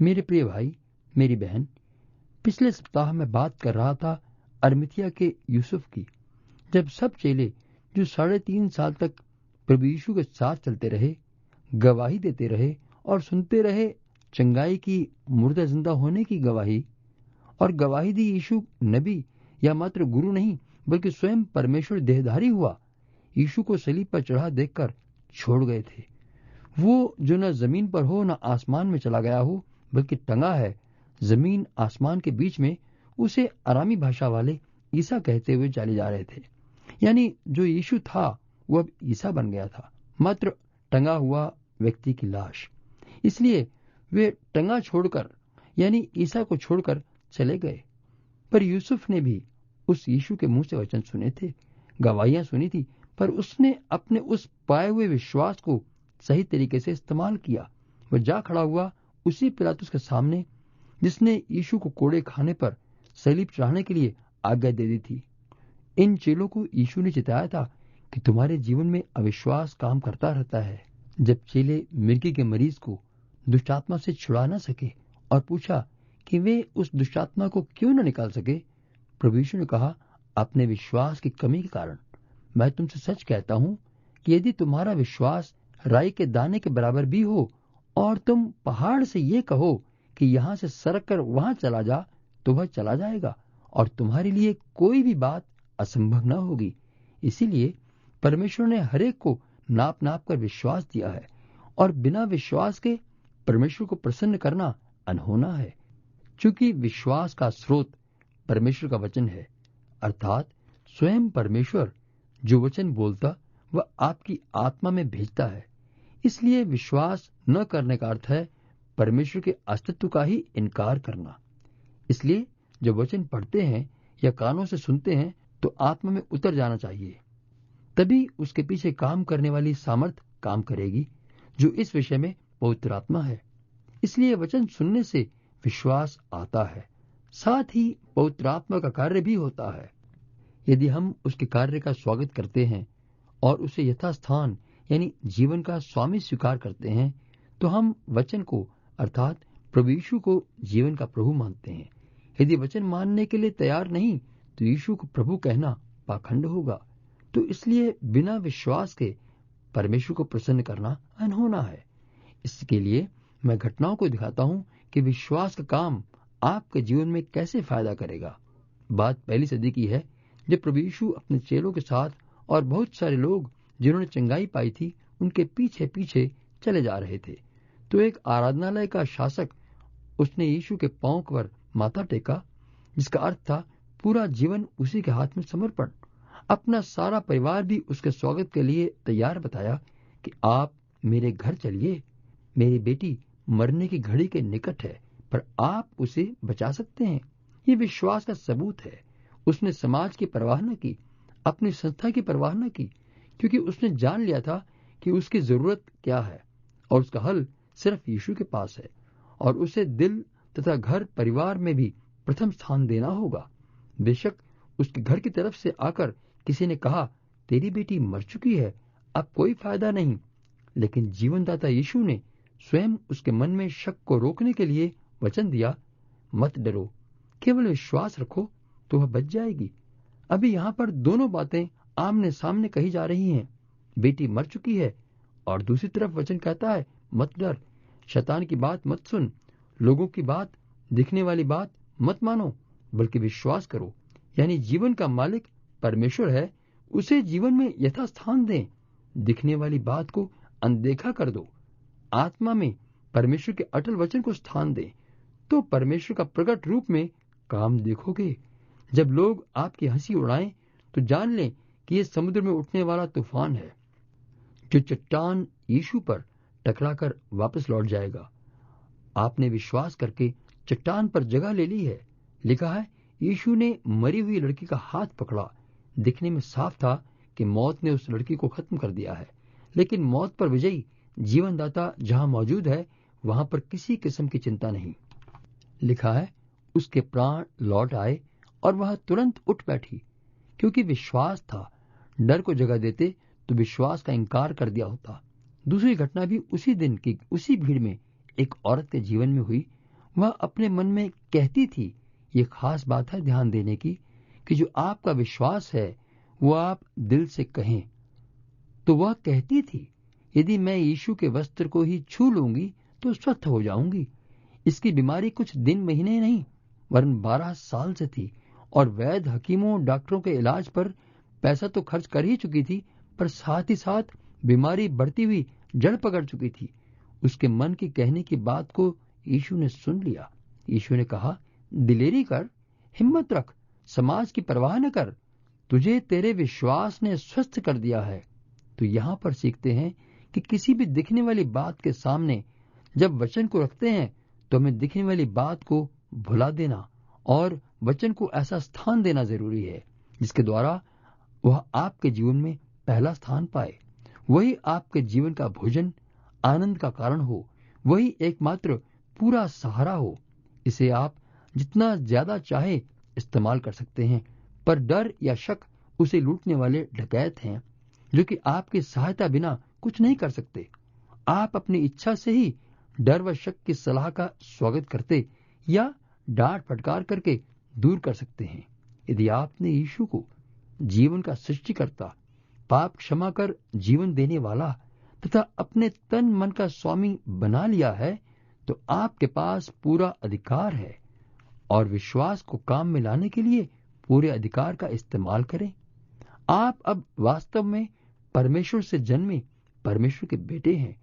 मेरे प्रिय भाई, मेरी बहन, पिछले सप्ताह मैं बात कर रहा था अरमितिया के यूसुफ की। जब सब चेले जो 3.5 साल तक प्रभु यीशु के साथ चलते रहे, गवाही देते रहे और सुनते रहे चंगाई की, मुर्दा जिंदा होने की गवाही, और गवाही दी यीशु नबी या मात्र गुरु नहीं बल्कि स्वयं परमेश्वर देहधारी हुआ, यीशु को सलीब पर चढ़ा देखकर छोड़ गए थे। वो जो न जमीन पर हो न आसमान में चला गया हो बल्कि टंगा है जमीन आसमान के बीच में, उसे अरामी भाषा वाले ईसा कहते हुए चले जा रहे थे। यानी जो यीशु था वो अब ईसा बन गया था, मात्र टंगा हुआ व्यक्ति की लाश। इसलिए वे टंगा छोड़कर यानी ईसा को छोड़कर चले गए। पर यूसुफ ने भी उस यीशु के मुंह से वचन सुने थे, गवाहियां सुनी थी, पर उसने अपने उस पाए हुए विश्वास को सही तरीके से इस्तेमाल किया। वह जा खड़ा हुआ उसी पिलातुस के सामने जिसने यीशु को कोड़े खाने पर सलीब चढ़ाने के लिए आज्ञा दे दी थी। इन चेलों को यीशु ने चिताया था कि तुम्हारे जीवन में अविश्वास काम करता रहता है। जब चेले मिर्गी के मरीज को दुष्टात्मा से छुड़ा न सके और पूछा कि वे उस दुष्टात्मा को क्यों न निकाल सके, प्रभु यीशु ने कहा, अपने विश्वास की कमी के कारण। मैं तुमसे सच कहता हूं कि यदि तुम्हारा विश्वास राई के दाने के बराबर भी हो और तुम पहाड़ से ये कहो कि यहां से सरक कर वहां चला जा, तो वह चला जाएगा और तुम्हारे लिए कोई भी बात असंभव न होगी। इसीलिए परमेश्वर ने हरेक को नाप नाप कर विश्वास दिया है, और बिना विश्वास के परमेश्वर को प्रसन्न करना अनहोना है। चूंकि विश्वास का स्रोत परमेश्वर का वचन है, अर्थात स्वयं परमेश्वर जो वचन बोलता वह आपकी आत्मा में भेजता है। इसलिए विश्वास न करने का अर्थ है परमेश्वर के अस्तित्व का ही इनकार करना। इसलिए जब वचन पढ़ते हैं या कानों से सुनते हैं तो आत्मा में उतर जाना चाहिए, तभी उसके पीछे काम करने वाली सामर्थ काम करेगी, जो इस विषय में पवित्र आत्मा है। इसलिए वचन सुनने से विश्वास आता है, साथ ही पवित्र आत्मा का कार्य भी होता है। यदि हम उसके कार्य का स्वागत करते हैं और उसे यथास्थान यानी जीवन का स्वामी स्वीकार करते हैं, तो हम वचन को अर्थात प्रभु यीशु को जीवन का प्रभु मानते हैं। यदि वचन मानने के लिए तैयार नहीं तो यीशु को प्रभु कहना पाखंड होगा। तो इसलिए बिना विश्वास के परमेश्वर को प्रसन्न करना अनहोना है। इसके लिए मैं घटनाओं को दिखाता हूं कि विश्वास का काम आपके जीवन में कैसे फायदा करेगा। बात पहली सदी की है, जब प्रभु यीशु अपने चेलों के साथ और बहुत सारे लोग जिन्होंने चंगाई पाई थी उनके पीछे पीछे चले जा रहे थे। तो एक आराधनालय का शासक, उसने यीशु के पांव पर माथा टेका, जिसका अर्थ था पूरा जीवन उसी के हाथ में समर्पण। अपना सारा परिवार भी उसके स्वागत के लिए तैयार बताया कि आप मेरे घर चलिए, मेरी बेटी मरने की घड़ी के निकट है, पर आप उसे बचा सकते हैं। ये विश्वास का सबूत है। उसने समाज की परवाह न की, अपनी संस्था की परवाह न की, क्योंकि उसने जान लिया था कि उसकी जरूरत क्या है और उसका हल सिर्फ यीशु के पास है, और उसे दिल तथा घर परिवार में भी प्रथम स्थान देना होगा। बेशक उसके घर की तरफ से आकर किसी ने कहा, तेरी बेटी मर चुकी है, अब कोई फायदा नहीं, लेकिन जीवनदाता यीशु ने स्वयं उसके मन में शक को रोकने के लिए वचन दिया, मत डरो, केवल विश्वास रखो तो वह बच जाएगी। अभी यहाँ पर दोनों बातें आमने सामने कही जा रही हैं। बेटी मर चुकी है और दूसरी तरफ वचन कहता है, मत डर, शैतान की बात मत सुन, लोगों की बात, दिखने वाली बात मत मानो, बल्कि विश्वास करो। यानी जीवन का मालिक परमेश्वर है, उसे जीवन में यथास्थान दें। दिखने वाली बात को अनदेखा कर दो, आत्मा में परमेश्वर के अटल वचन को स्थान दें, तो परमेश्वर का प्रकट रूप में काम देखोगे। जब लोग आपकी हंसी उड़ाएं तो जान लें कि यह समुद्र में उठने वाला तूफान है, जो चट्टान यीशु पर टकराकर वापस लौट जाएगा। आपने विश्वास करके चट्टान पर जगह ले ली है। लिखा है, यीशु ने मरी हुई लड़की का हाथ पकड़ा। दिखने में साफ था कि मौत ने उस लड़की को खत्म कर दिया है, लेकिन मौत पर विजयी जीवनदाता जहां मौजूद है वहां पर किसी किस्म की चिंता नहीं। लिखा है, उसके प्राण लौट आए और वह तुरंत उठ बैठी, क्योंकि विश्वास था। डर को जगह देते तो विश्वास का इंकार कर दिया होता। दूसरी घटना भी उसी दिन की उसी भीड़ में एक औरत के जीवन में हुई। वह अपने मन में कहती थी। ये खास बात है ध्यान देने की कि जो आपका विश्वास है वो आप दिल से कहें। तो वह कहती थी, यदि मैं यीशु के वस्त्र को ही छू लूंगी तो स्वस्थ हो जाऊंगी। इसकी बीमारी कुछ दिन महीने नहीं वरन 12 साल से थी और वैद्य हकीमों डॉक्टरों के इलाज पर पैसा तो खर्च कर ही चुकी थी, पर साथ ही साथ बीमारी बढ़ती हुई जड़ पकड़ चुकी थी। उसके मन की कहने की बात को यीशु ने सुन लिया। यीशु ने कहा, दिलेरी कर, हिम्मत रख, समाज की परवाह न कर, तुझे तेरे विश्वास ने स्वस्थ कर दिया है। तो यहाँ पर सीखते हैं कि किसी भी दिखने वाली बात के सामने जब वचन को रखते हैं तो हमें दिखने वाली बात को भुला देना और वचन को ऐसा स्थान देना जरूरी है जिसके द्वारा वह आपके जीवन में पहला स्थान पाए। वही आपके जीवन का भोजन, आनंद का कारण हो, वही एकमात्र पूरा सहारा हो। इसे आप जितना ज्यादा चाहे इस्तेमाल कर सकते हैं, पर डर या शक उसे लूटने वाले डकैत हैं जो कि आपकी सहायता बिना कुछ नहीं कर सकते। आप अपनी इच्छा से ही डर व शक की सलाह का स्वागत करते या डांट फटकार करके दूर कर सकते हैं। यदि आपने यीशु को जीवन का सृष्टिकर्ता, पाप क्षमा कर जीवन देने वाला तथा अपने तन मन का स्वामी बना लिया है तो आपके पास पूरा अधिकार है और विश्वास को काम में लाने के लिए पूरे अधिकार का इस्तेमाल करें। आप अब वास्तव में परमेश्वर से जन्मे परमेश्वर के बेटे हैं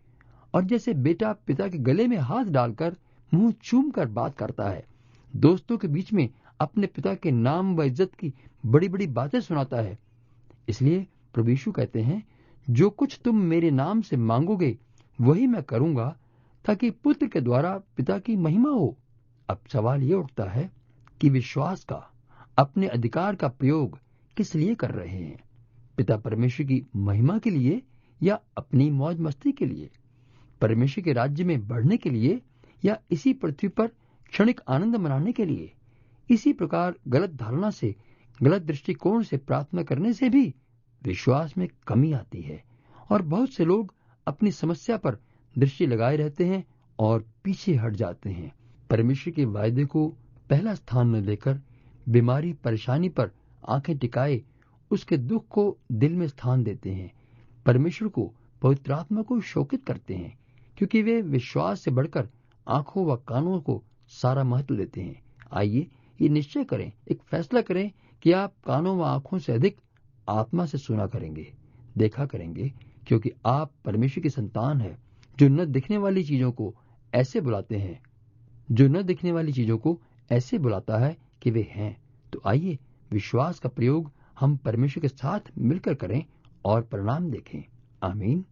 और जैसे बेटा पिता के गले में हाथ डालकर मुंह चूम कर बात करता है, दोस्तों के बीच में अपने पिता के नाम व इज्जत की बड़ी बड़ी बातें सुनाता है, इसलिए प्रभु यीशु कहते हैं, जो कुछ तुम मेरे नाम से मांगोगे वही मैं करूंगा ताकि पुत्र के द्वारा पिता की महिमा हो। अब सवाल ये उठता है कि विश्वास का, अपने अधिकार का प्रयोग किस लिए कर रहे हैं? पिता परमेश्वर की महिमा के लिए या अपनी मौज मस्ती के लिए? परमेश्वर के राज्य में बढ़ने के लिए या इसी पृथ्वी पर क्षणिक आनंद मनाने के लिए? इसी प्रकार गलत धारणा से, गलत दृष्टिकोण से प्रार्थना करने से भी विश्वास में कमी आती है और बहुत से लोग अपनी समस्या पर दृष्टि लगाए रहते हैं और पीछे हट जाते हैं। परमेश्वर के वायदे को पहला स्थान न देकर बीमारी परेशानी पर आंखें टिकाए उसके दुख को दिल में स्थान देते हैं। परमेश्वर को, पवित्र आत्मा को शोकित करते हैं क्योंकि वे विश्वास से बढ़कर आंखों व कानों को सारा महत्व देते हैं। आइए ये निश्चय करें, एक फैसला करें कि आप कानों व आंखों से अधिक आत्मा से सुना करेंगे, देखा करेंगे, क्योंकि आप परमेश्वर की संतान है जो न दिखने वाली चीजों को ऐसे बुलाते हैं, जो न दिखने वाली चीजों को ऐसे बुलाता है कि वे हैं। तो आइए विश्वास का प्रयोग हम परमेश्वर के साथ मिलकर करें और परिणाम देखें। आमीन।